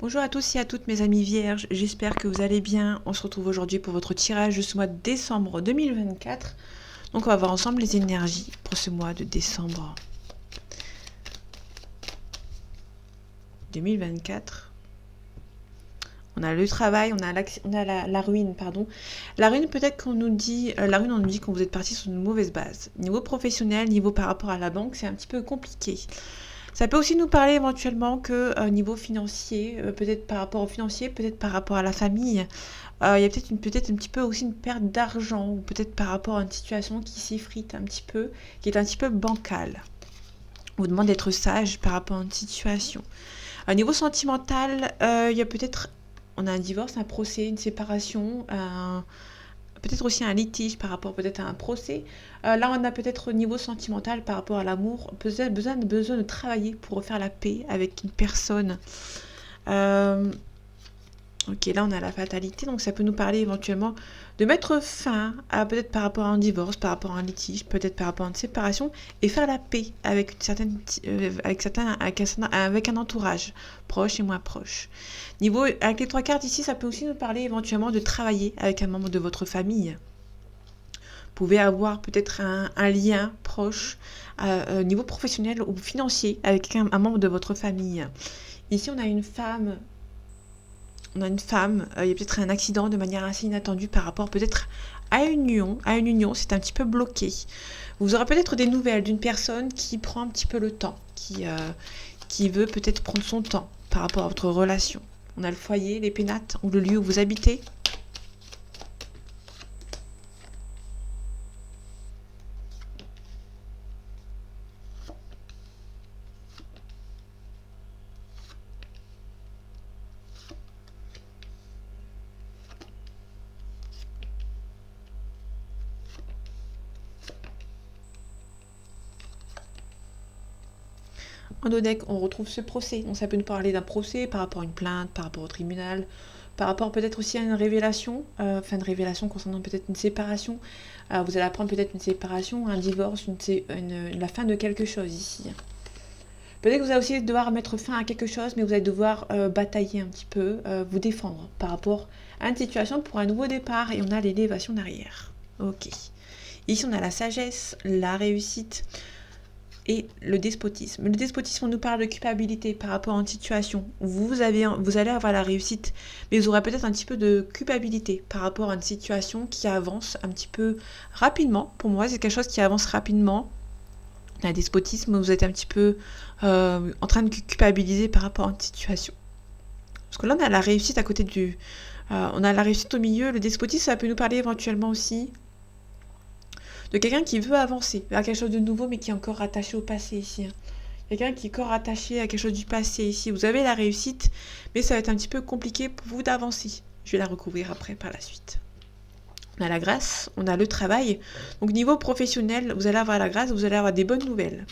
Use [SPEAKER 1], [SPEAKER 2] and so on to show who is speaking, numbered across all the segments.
[SPEAKER 1] Bonjour à tous et à toutes mes amis vierges, j'espère que vous allez bien. On se retrouve aujourd'hui pour votre tirage de ce mois de décembre 2024. Donc on va voir ensemble les énergies pour ce mois de décembre 2024. On a le travail, on a la ruine, pardon. La ruine, peut-être qu'on nous dit, la ruine, on nous dit que vous êtes parti sur une mauvaise base. Niveau professionnel, niveau par rapport à la banque, c'est un petit peu compliqué. Ça peut aussi nous parler éventuellement que niveau financier, peut-être par rapport au financier, peut-être par rapport à la famille. Il y a peut-être un petit peu aussi une perte d'argent, ou peut-être par rapport à une situation qui s'effrite un petit peu, qui est un petit peu bancale. On vous demande d'être sage par rapport à une situation. Au niveau sentimental, il y a peut-être, on a un divorce, un procès, une séparation, peut-être aussi un litige par rapport peut-être à un procès. Là, on a peut-être au niveau sentimental par rapport à l'amour, peut-être besoin de travailler pour refaire la paix avec une personne. Ok, là on a la fatalité, donc ça peut nous parler éventuellement de mettre fin à peut-être par rapport à un divorce, par rapport à un litige, peut-être par rapport à une séparation, et faire la paix avec avec un entourage proche et moins proche. Niveau avec les trois cartes ici, ça peut aussi nous parler éventuellement de travailler avec un membre de votre famille. Vous pouvez avoir peut-être un lien proche niveau professionnel ou financier avec un membre de votre famille. Ici, on a une femme, il y a peut-être un accident de manière assez inattendue par rapport peut-être à une union, c'est un petit peu bloqué. Vous aurez peut-être des nouvelles d'une personne qui prend un petit peu le temps, qui veut peut-être prendre son temps par rapport à votre relation. On a le foyer, les pénates, ou le lieu où vous habitez. En deck, on retrouve ce procès. Donc ça peut nous parler d'un procès par rapport à une plainte, par rapport au tribunal, par rapport peut-être aussi à une révélation, de révélation concernant peut-être une séparation. Vous allez apprendre peut-être une séparation, un divorce, la fin de quelque chose ici. Peut-être que vous allez aussi devoir mettre fin à quelque chose, mais vous allez devoir batailler un petit peu, vous défendre par rapport à une situation pour un nouveau départ. Et on a l'élévation d'arrière. Ok. Ici, on a la sagesse, la réussite et le despotisme. Le despotisme, on nous parle de culpabilité par rapport à une situation où vous allez avoir la réussite, mais vous aurez peut-être un petit peu de culpabilité par rapport à une situation qui avance un petit peu rapidement. Pour moi, c'est quelque chose qui avance rapidement. Un despotisme, vous êtes un petit peu en train de culpabiliser par rapport à une situation. Parce que là, on a la réussite à côté on a la réussite au milieu. Le despotisme, ça peut nous parler éventuellement aussi de quelqu'un qui veut avancer vers quelque chose de nouveau, mais qui est encore attaché au passé ici. Quelqu'un qui est encore attaché à quelque chose du passé ici. Vous avez la réussite, mais ça va être un petit peu compliqué pour vous d'avancer. Je vais la recouvrir après par la suite. On a la grâce, on a le travail. Donc niveau professionnel, vous allez avoir la grâce, vous allez avoir des bonnes nouvelles.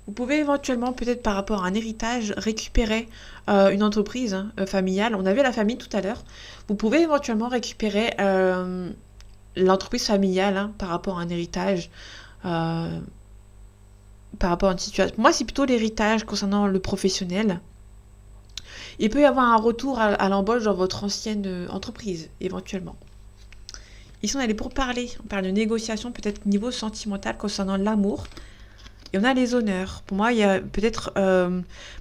[SPEAKER 1] Vous pouvez éventuellement, peut-être par rapport à un héritage, récupérer une entreprise familiale. On avait la famille tout à l'heure. Vous pouvez éventuellement récupérer l'entreprise familiale par rapport à un héritage, par rapport à une situation. Pour moi, c'est plutôt l'héritage concernant le professionnel. Il peut y avoir un retour à l'embauche dans votre ancienne entreprise, éventuellement. Ici, on a les pourparlers. On parle de négociation, peut-être niveau sentimental concernant l'amour. Et on a les honneurs. Pour moi, il y a peut-être...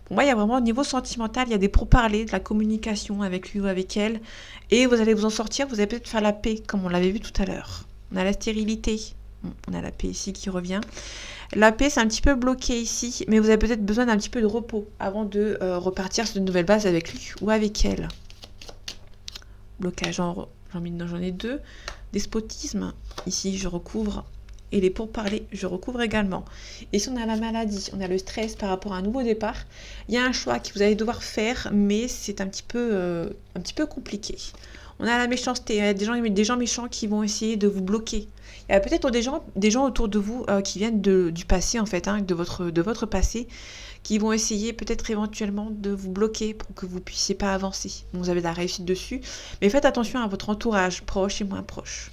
[SPEAKER 1] pour moi, il y a vraiment au niveau sentimental, il y a des pourparlers, de la communication avec lui ou avec elle. Et vous allez vous en sortir, vous allez peut-être faire la paix, comme on l'avait vu tout à l'heure. On a la stérilité. On a la paix ici qui revient. La paix, c'est un petit peu bloqué ici, mais vous avez peut-être besoin d'un petit peu de repos avant de repartir sur de nouvelles bases avec lui ou avec elle. Blocage, j'en ai deux. Despotisme, ici je recouvre. Et les pourparlers, je recouvre également. Et si on a la maladie, on a le stress par rapport à un nouveau départ, il y a un choix que vous allez devoir faire, mais c'est un petit peu compliqué. On a la méchanceté, il y a des gens méchants qui vont essayer de vous bloquer. Il y a peut-être des gens autour de vous qui viennent du passé, en fait, de votre passé, qui vont essayer peut-être éventuellement de vous bloquer pour que vous ne puissiez pas avancer. Donc, vous avez de la réussite dessus, mais faites attention à votre entourage, proche et moins proche.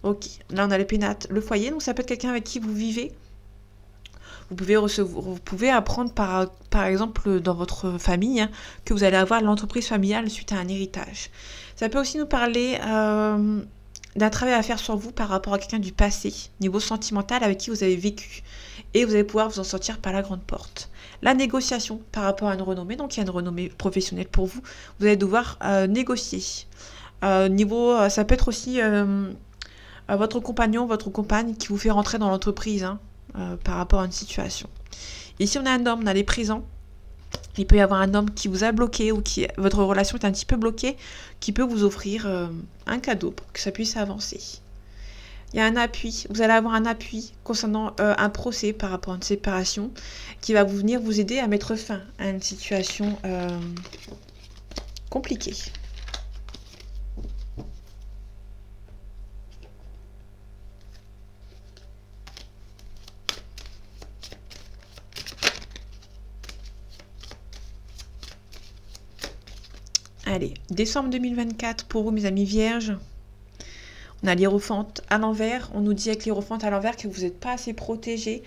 [SPEAKER 1] Ok, là on a les pénates, le foyer, donc ça peut être quelqu'un avec qui vous vivez. vous pouvez apprendre par exemple dans votre famille hein, que vous allez avoir l'entreprise familiale suite à un héritage. Ça peut aussi nous parler d'un travail à faire sur vous par rapport à quelqu'un du passé, niveau sentimental avec qui vous avez vécu. Et vous allez pouvoir vous en sortir par la grande porte. La négociation par rapport à une renommée, donc il y a une renommée professionnelle pour vous, vous allez devoir négocier. Ça peut être aussi votre compagnon, votre compagne qui vous fait rentrer dans l'entreprise hein, par rapport à une situation. Ici on a un homme, on a les présents. Il peut y avoir un homme qui vous a bloqué ou votre relation est un petit peu bloquée, qui peut vous offrir un cadeau pour que ça puisse avancer. Il y a un appui, vous allez avoir un appui concernant un procès par rapport à une séparation qui va venir vous aider à mettre fin à une situation compliquée. Allez, décembre 2024 pour vous mes amis vierges. On a l'hiérophante à l'envers. On nous dit avec l'hiérophante à l'envers que vous n'êtes pas assez protégé.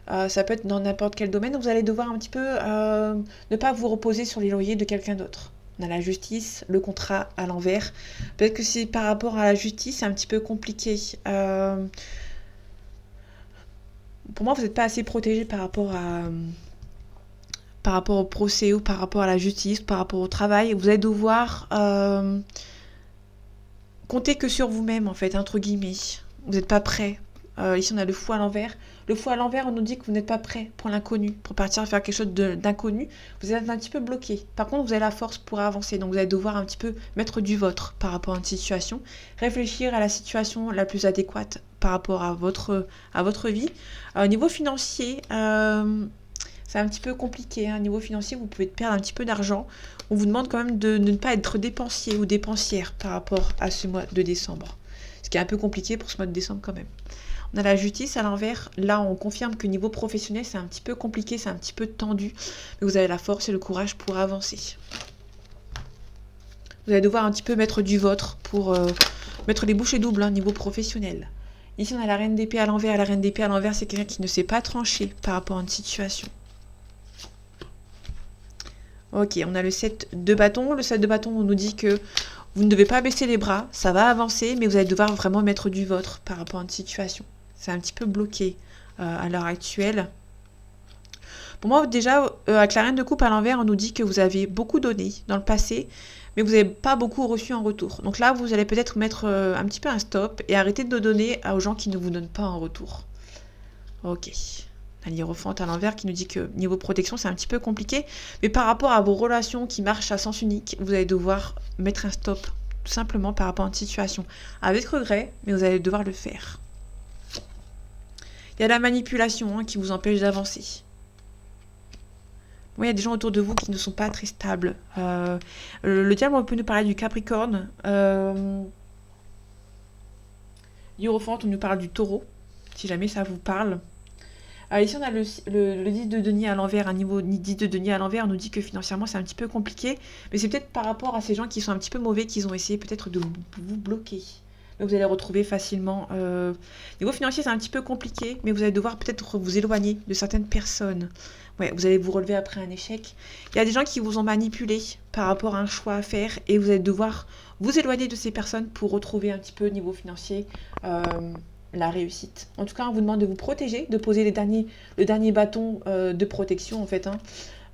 [SPEAKER 1] Ça peut être dans n'importe quel domaine. Vous allez devoir un petit peu ne pas vous reposer sur les lauriers de quelqu'un d'autre. On a la justice, le contrat à l'envers. Peut-être que c'est par rapport à la justice, c'est un petit peu compliqué. Pour moi, vous n'êtes pas assez protégé par rapport au procès ou par rapport à la justice, par rapport au travail. Vous allez devoir comptez que sur vous-même, en fait, entre guillemets. Vous n'êtes pas prêt. Ici, on a le fou à l'envers. Le fou à l'envers, on nous dit que vous n'êtes pas prêt pour l'inconnu, pour partir faire quelque chose d'inconnu. Vous êtes un petit peu bloqué. Par contre, vous avez la force pour avancer. Donc, vous allez devoir un petit peu mettre du vôtre par rapport à une situation. Réfléchir à la situation la plus adéquate par rapport à votre vie. Au niveau financier, c'est un petit peu compliqué. Au niveau financier, vous pouvez perdre un petit peu d'argent. On vous demande quand même de ne pas être dépensier ou dépensière par rapport à ce mois de décembre. Ce qui est un peu compliqué pour ce mois de décembre quand même. On a la justice à l'envers. Là, on confirme que niveau professionnel, c'est un petit peu compliqué, c'est un petit peu tendu. Mais vous avez la force et le courage pour avancer. Vous allez devoir un petit peu mettre du vôtre pour mettre les bouchées doubles niveau professionnel. Ici, on a la reine d'épée à l'envers. La reine d'épée à l'envers, c'est quelqu'un qui ne sait pas trancher par rapport à une situation. Ok, on a le 7 de bâton. Le 7 de bâton, on nous dit que vous ne devez pas baisser les bras. Ça va avancer, mais vous allez devoir vraiment mettre du vôtre par rapport à une situation. C'est un petit peu bloqué à l'heure actuelle. Pour moi, déjà, avec la reine de coupe à l'envers, on nous dit que vous avez beaucoup donné dans le passé, mais vous n'avez pas beaucoup reçu en retour. Donc là, vous allez peut-être mettre un petit peu un stop et arrêter de donner aux gens qui ne vous donnent pas en retour. Ok. La hiérophante à l'envers qui nous dit que niveau protection, c'est un petit peu compliqué. Mais par rapport à vos relations qui marchent à sens unique, vous allez devoir mettre un stop, tout simplement par rapport à une situation. Avec regret, mais vous allez devoir le faire. Il y a la manipulation qui vous empêche d'avancer. Oui, il y a des gens autour de vous qui ne sont pas très stables. Le diable, on peut nous parler du Capricorne. Hiérophante, on nous parle du Taureau, si jamais ça vous parle. Ici, on a le 10 de denier à l'envers. Un niveau 10 de denier à l'envers, on nous dit que financièrement, c'est un petit peu compliqué. Mais c'est peut-être par rapport à ces gens qui sont un petit peu mauvais qu'ils ont essayé peut-être de vous bloquer. Donc, vous allez retrouver facilement. Niveau financier, c'est un petit peu compliqué, mais vous allez devoir peut-être vous éloigner de certaines personnes. Ouais, vous allez vous relever après un échec. Il y a des gens qui vous ont manipulé par rapport à un choix à faire et vous allez devoir vous éloigner de ces personnes pour retrouver un petit peu niveau financier la réussite. En tout cas, on vous demande de vous protéger, de poser le dernier bâton de protection en fait.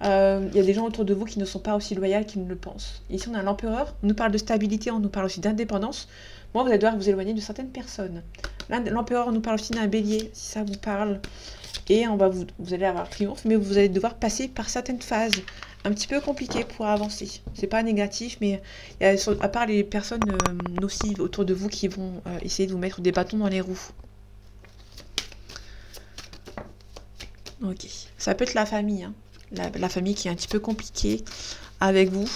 [SPEAKER 1] Il y a des gens autour de vous qui ne sont pas aussi loyaux qu'ils ne le pensent. Ici, on a l'empereur. On nous parle de stabilité, on nous parle aussi d'indépendance. Moi, vous allez devoir vous éloigner de certaines personnes. L'empereur, on nous parle aussi d'un bélier, si ça vous parle. Et vous allez avoir triomphe, mais vous allez devoir passer par certaines phases un petit peu compliquées pour avancer. C'est pas négatif, mais à part les personnes nocives autour de vous qui vont essayer de vous mettre des bâtons dans les roues. Ok. Ça peut être la famille, la famille qui est un petit peu compliquée avec vous.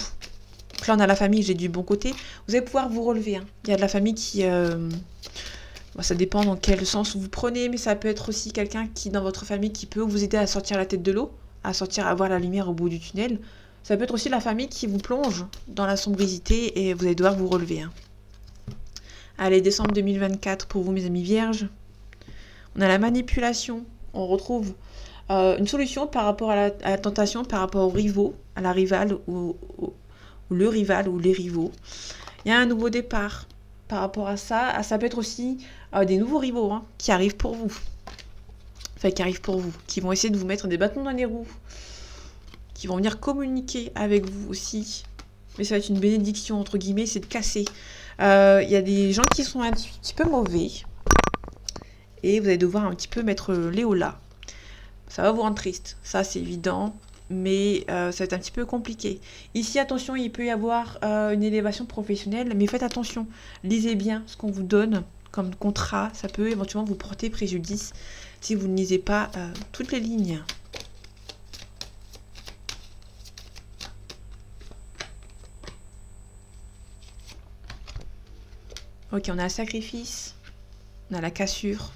[SPEAKER 1] Donc là, on a la famille, j'ai du bon côté. Vous allez pouvoir vous relever. Il y a de la famille qui... ça dépend dans quel sens vous prenez, mais ça peut être aussi quelqu'un qui, dans votre famille, qui peut vous aider à sortir la tête de l'eau, à voir la lumière au bout du tunnel. Ça peut être aussi la famille qui vous plonge dans la sombrité et vous allez devoir vous relever. Allez, décembre 2024 pour vous, mes amis vierges. On a la manipulation. On retrouve une solution par rapport à la tentation, par rapport aux rivaux, à la rivale ou le rival ou les rivaux. Il y a un nouveau départ par rapport à ça. Ah, ça peut être aussi des nouveaux rivaux hein, qui arrivent pour vous. Enfin, qui arrivent pour vous, qui vont essayer de vous mettre des bâtons dans les roues, qui vont venir communiquer avec vous aussi. Mais ça va être une bénédiction, entre guillemets, c'est de casser. Il y a des gens qui sont un petit peu mauvais. Et vous allez devoir un petit peu mettre Léola. Ça va vous rendre triste, ça c'est évident. Mais ça va être un petit peu compliqué. Ici, attention, il peut y avoir une élévation professionnelle. Mais faites attention, lisez bien ce qu'on vous donne comme contrat. Ça peut éventuellement vous porter préjudice si vous ne lisez pas toutes les lignes. Ok, on a le sacrifice, on a la cassure,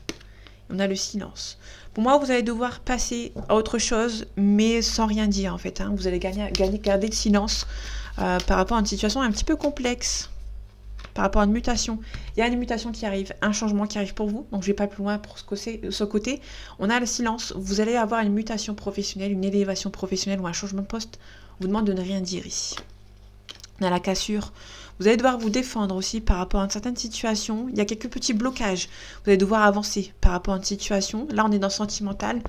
[SPEAKER 1] on a le silence. Pour moi, vous allez devoir passer à autre chose, mais sans rien dire en fait. Hein. Vous allez garder le silence par rapport à une situation un petit peu complexe, par rapport à une mutation. Il y a une mutation qui arrive, un changement qui arrive pour vous, donc je ne vais pas plus loin pour ce côté. On a le silence, vous allez avoir une mutation professionnelle, une élévation professionnelle ou un changement de poste. On vous demande de ne rien dire ici. On a la cassure. Vous allez devoir vous défendre aussi par rapport à une certaine situation. Il y a quelques petits blocages. Vous allez devoir avancer par rapport à une situation. Là, on est dans le sentimental.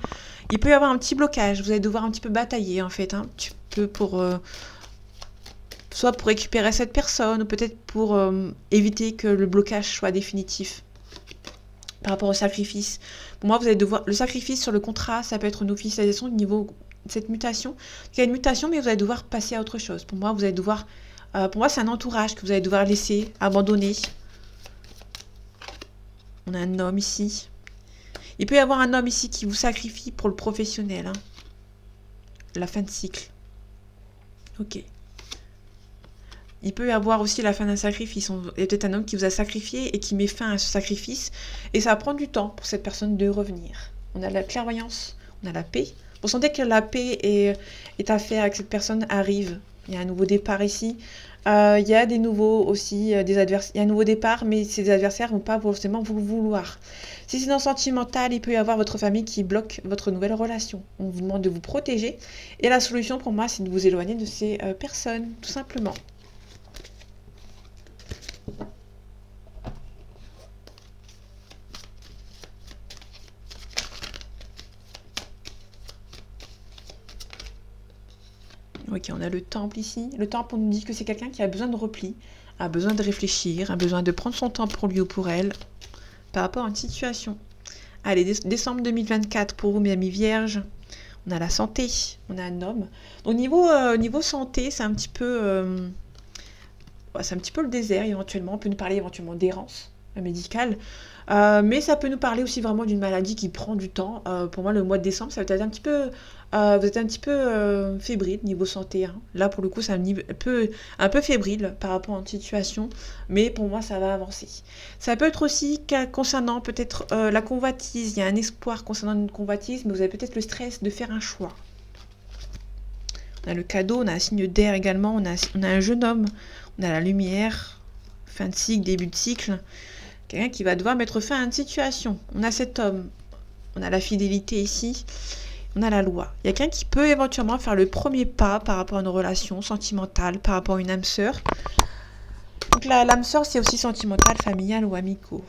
[SPEAKER 1] Il peut y avoir un petit blocage. Vous allez devoir un petit peu batailler, en fait. Un petit peu pour... soit pour récupérer cette personne, ou peut-être pour éviter que le blocage soit définitif. Par rapport au sacrifice. Pour moi, vous allez devoir... Le sacrifice sur le contrat, ça peut être une officialisation du niveau de cette mutation. Il y a une mutation, mais vous allez devoir passer à autre chose. Pour moi, vous allez devoir... pour moi, c'est un entourage que vous allez devoir laisser, abandonner. On a un homme ici. Il peut y avoir un homme ici qui vous sacrifie pour le professionnel. Hein. La fin de cycle. Ok. Il peut y avoir aussi la fin d'un sacrifice. Il y a peut-être un homme qui vous a sacrifié et qui met fin à ce sacrifice. Et ça va prendre du temps pour cette personne de revenir. On a la clairvoyance, on a la paix. Vous sentez que la paix est à faire avec cette personne arrive. Il y a un nouveau départ ici. Il y a des nouveaux aussi, des adversaires. Il y a un nouveau départ, mais ces adversaires ne vont pas forcément vous le vouloir. Si c'est dans le sentimental, il peut y avoir votre famille qui bloque votre nouvelle relation. On vous demande de vous protéger. Et la solution pour moi, c'est de vous éloigner de ces personnes, tout simplement. Ok, on a le temple ici. Le temple, on nous dit que c'est quelqu'un qui a besoin de repli, a besoin de réfléchir, a besoin de prendre son temps pour lui ou pour elle, par rapport à une situation. Allez, décembre 2024 pour vous, mes amis vierges. On a la santé, on a un homme. Donc niveau santé, c'est un petit peu le désert éventuellement. On peut nous parler éventuellement d'errance médicale. Mais ça peut nous parler aussi vraiment d'une maladie qui prend du temps. Pour moi, le mois de décembre, ça va être un petit peu... vous êtes un petit peu fébrile niveau santé. Hein. Là, pour le coup, c'est un peu fébrile par rapport à une situation. Mais pour moi, ça va avancer. Ça peut être aussi concernant peut-être la convoitise. Il y a un espoir concernant une convoitise, mais vous avez peut-être le stress de faire un choix. On a le cadeau, on a un signe d'air également. On a un jeune homme. On a la lumière. Fin de cycle, début de cycle. Quelqu'un qui va devoir mettre fin à une situation. On a cet homme. On a la fidélité ici. On a la loi. Il y a quelqu'un qui peut éventuellement faire le premier pas par rapport à une relation sentimentale, par rapport à une âme sœur. Donc l'âme sœur, c'est aussi sentimental, familial ou amicaux.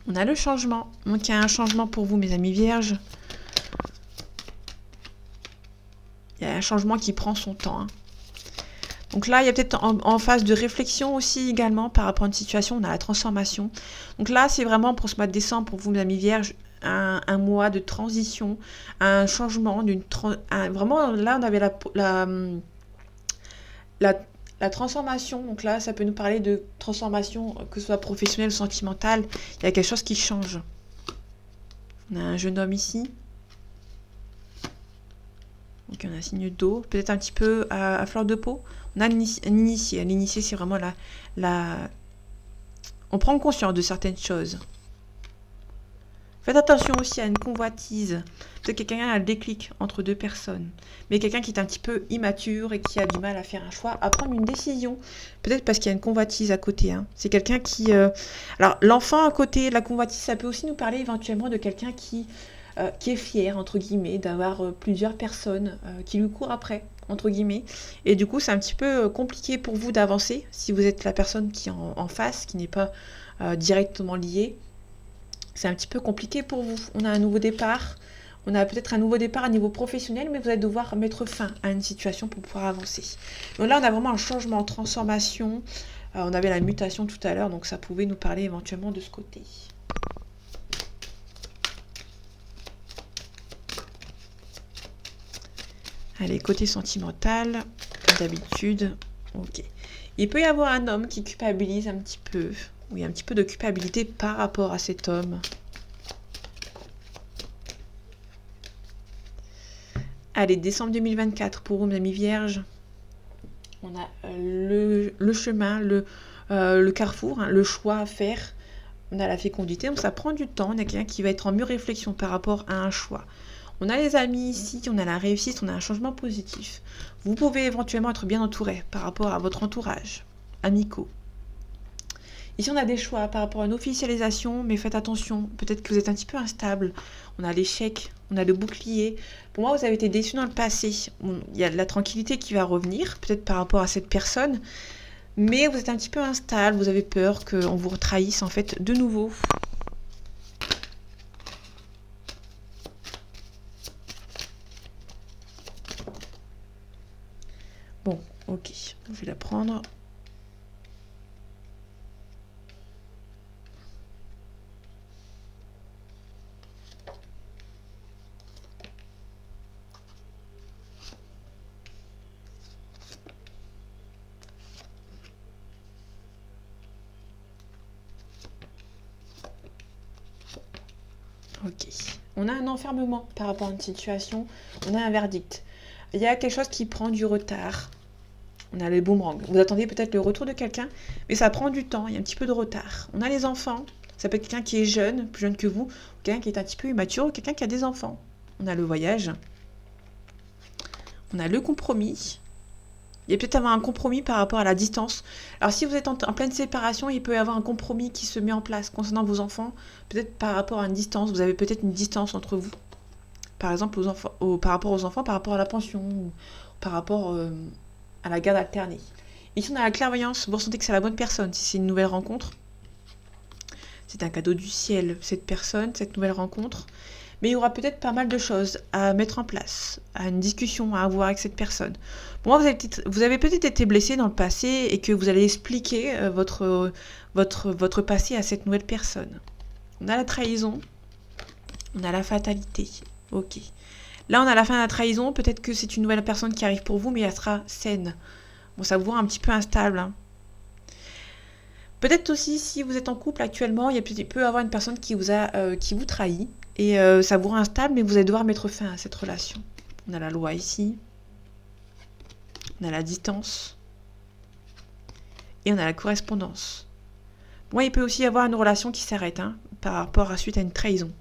[SPEAKER 1] On a le changement. Donc il y a un changement pour vous, mes amis vierges. Il y a un changement qui prend son temps. Hein. Donc là, il y a peut-être en phase de réflexion aussi également par rapport à une situation, on a la transformation. Donc là, c'est vraiment pour ce mois de décembre, pour vous, mes amis vierges, un mois de transition, un changement, vraiment, là, on avait la transformation. Donc là, ça peut nous parler de transformation, que ce soit professionnelle ou sentimentale. Il y a quelque chose qui change. On a un jeune homme ici. Donc on a un signe d'eau, peut-être un petit peu à fleur de peau. On a l'initié. L'initié, c'est vraiment on prend conscience de certaines choses. Faites attention aussi à une convoitise. Peut-être que quelqu'un a le déclic entre deux personnes. Mais quelqu'un qui est un petit peu immature et qui a du mal à faire un choix, à prendre une décision. Peut-être parce qu'il y a une convoitise à côté. Hein. C'est quelqu'un qui... Alors, l'enfant à côté, la convoitise, ça peut aussi nous parler éventuellement de quelqu'un qui est fier, entre guillemets, d'avoir plusieurs personnes qui lui courent après, entre guillemets. Et du coup, c'est un petit peu compliqué pour vous d'avancer si vous êtes la personne qui est en face, qui n'est pas directement liée. C'est un petit peu compliqué pour vous. On a un nouveau départ. On a peut-être un nouveau départ à niveau professionnel, mais vous allez devoir mettre fin à une situation pour pouvoir avancer. Donc là, on a vraiment un changement, transformation. On avait la mutation tout à l'heure, donc ça pouvait nous parler éventuellement de ce côté. Allez, côté sentimental, comme d'habitude. Ok. Il peut y avoir un homme qui culpabilise un petit peu. Oui, un petit peu de culpabilité par rapport à cet homme. Allez, décembre 2024 pour vous, mes amis vierges. On a le chemin, le carrefour, hein, le choix à faire. On a la fécondité, donc ça prend du temps. On a quelqu'un qui va être en mûre réflexion par rapport à un choix. On a les amis ici, on a la réussite, on a un changement positif. Vous pouvez éventuellement être bien entouré par rapport à votre entourage, amicaux. Ici, on a des choix par rapport à une officialisation, mais faites attention, peut-être que vous êtes un petit peu instable. On a l'échec, on a le bouclier. Pour moi, vous avez été déçu dans le passé. Il y a de la tranquillité qui va revenir, peut-être par rapport à cette personne, mais vous êtes un petit peu instable, vous avez peur qu'on vous trahisse en fait de nouveau. Bon, ok, je vais la prendre. Ok. On a un enfermement par rapport à une situation. On a un verdict. Il y a quelque chose qui prend du retard. On a les boomerangs. Vous attendez peut-être le retour de quelqu'un, mais ça prend du temps. Il y a un petit peu de retard. On a les enfants. Ça peut être quelqu'un qui est jeune, plus jeune que vous, ou quelqu'un qui est un petit peu immature, ou quelqu'un qui a des enfants. On a le voyage. On a le compromis. Il y a peut-être avoir un compromis par rapport à la distance. Alors si vous êtes en pleine séparation, il peut y avoir un compromis qui se met en place concernant vos enfants, peut-être par rapport à une distance. Vous avez peut-être une distance entre vous, par exemple par rapport aux enfants, par rapport à la pension, ou par rapport à la garde alternée. Ici on a la clairvoyance, vous ressentez que c'est la bonne personne. Si c'est une nouvelle rencontre, c'est un cadeau du ciel, cette personne, cette nouvelle rencontre. Mais il y aura peut-être pas mal de choses à mettre en place, à une discussion à avoir avec cette personne. Pour moi, vous avez peut-être été blessé dans le passé et que vous allez expliquer votre passé à cette nouvelle personne. On a la trahison, on a la fatalité. Ok. Là, on a la fin de la trahison. Peut-être que c'est une nouvelle personne qui arrive pour vous, mais elle sera saine. Bon, ça vous rend un petit peu instable. Hein. Peut-être aussi, si vous êtes en couple actuellement, il peut y avoir une personne qui vous trahit. Et ça vous rend instable, mais vous allez devoir mettre fin à cette relation. On a la loi ici. On a la distance. Et on a la correspondance. Moi, il peut aussi y avoir une relation qui s'arrête par rapport à suite à une trahison.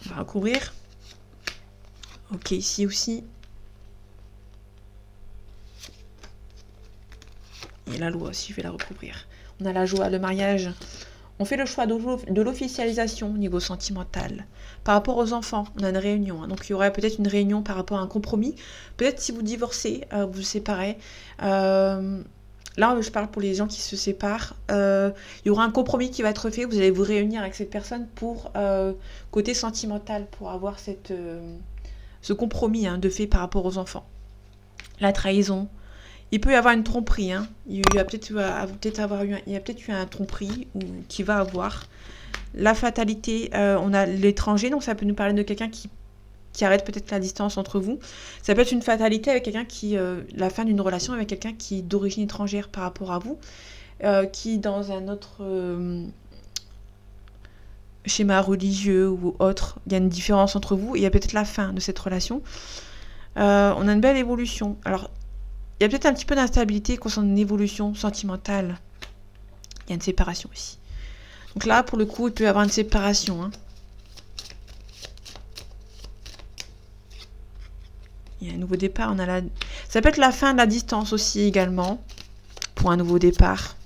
[SPEAKER 1] On va recouvrir. Ok, ici aussi. Et la loi aussi, je vais la recouvrir. On a la joie, le mariage. On fait le choix de l'officialisation au niveau sentimental. Par rapport aux enfants, on a une réunion. Donc il y aurait peut-être une réunion par rapport à un compromis. Peut-être si vous divorcez, vous vous séparez. Là, je parle pour les gens qui se séparent. Il y aura un compromis qui va être fait. Vous allez vous réunir avec cette personne pour côté sentimental, pour avoir ce compromis de fait par rapport aux enfants. La trahison. Il peut y avoir une tromperie. Il y a peut-être eu un tromperie qui va avoir. La fatalité, on a l'étranger, donc ça peut nous parler de quelqu'un qui arrête peut-être la distance entre vous. Ça peut être une fatalité avec quelqu'un la fin d'une relation avec quelqu'un qui est d'origine étrangère par rapport à vous, qui dans un autre schéma religieux ou autre, il y a une différence entre vous, et il y a peut-être la fin de cette relation. On a une belle évolution. Alors, il y a peut-être un petit peu d'instabilité concernant une évolution sentimentale. Il y a une séparation aussi. Donc là, pour le coup, il peut y avoir une séparation. Hein. Il y a un nouveau départ. On a la... Ça peut être la fin de la distance aussi également, pour un nouveau départ.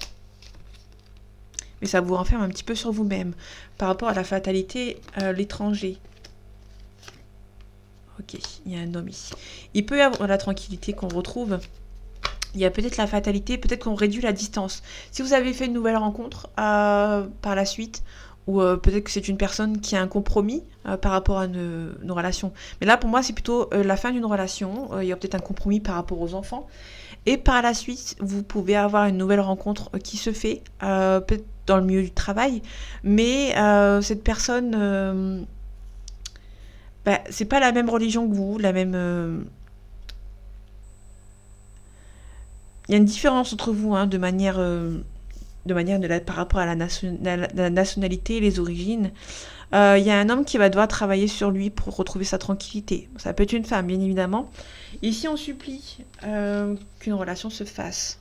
[SPEAKER 1] Mais ça vous renferme un petit peu sur vous-même, par rapport à la fatalité, l'étranger. Ok, il y a un homme ici. Il peut y avoir la tranquillité qu'on retrouve. Il y a peut-être la fatalité, peut-être qu'on réduit la distance. Si vous avez fait une nouvelle rencontre par la suite, ou peut-être que c'est une personne qui a un compromis par rapport à nos relations. Mais là, pour moi, c'est plutôt la fin d'une relation. Il y a peut-être un compromis par rapport aux enfants. Et par la suite, vous pouvez avoir une nouvelle rencontre qui se fait, peut-être dans le milieu du travail. Mais cette personne, c'est pas la même religion que vous, la même... Il y a une différence entre vous, hein, par rapport à la nationalité et les origines. Il y a un homme qui va devoir travailler sur lui pour retrouver sa tranquillité. Ça peut être une femme, bien évidemment. Ici, on supplie qu'une relation se fasse.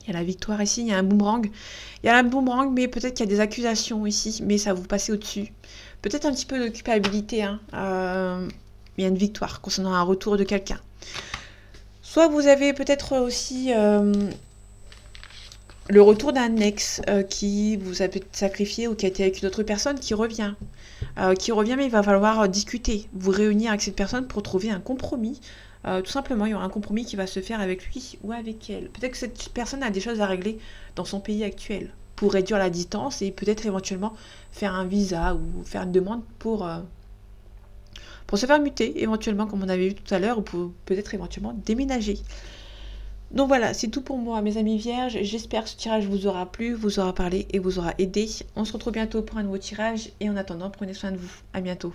[SPEAKER 1] Il y a la victoire ici, il y a un boomerang. Il y a un boomerang, mais peut-être qu'il y a des accusations ici, mais ça va vous passer au-dessus. Peut-être un petit peu de culpabilité. Hein. Il y a une victoire concernant un retour de quelqu'un. Soit vous avez peut-être aussi le retour d'un ex qui vous a peut-être sacrifié ou qui a été avec une autre personne qui revient. Mais il va falloir discuter, vous réunir avec cette personne pour trouver un compromis. Tout simplement, il y aura un compromis qui va se faire avec lui ou avec elle. Peut-être que cette personne a des choses à régler dans son pays actuel pour réduire la distance et peut-être éventuellement faire un visa ou faire une demande pour se faire muter, éventuellement, comme on avait vu tout à l'heure, ou pour peut-être éventuellement déménager. Donc voilà, c'est tout pour moi, mes amis vierges. J'espère que ce tirage vous aura plu, vous aura parlé et vous aura aidé. On se retrouve bientôt pour un nouveau tirage. Et en attendant, prenez soin de vous. À bientôt.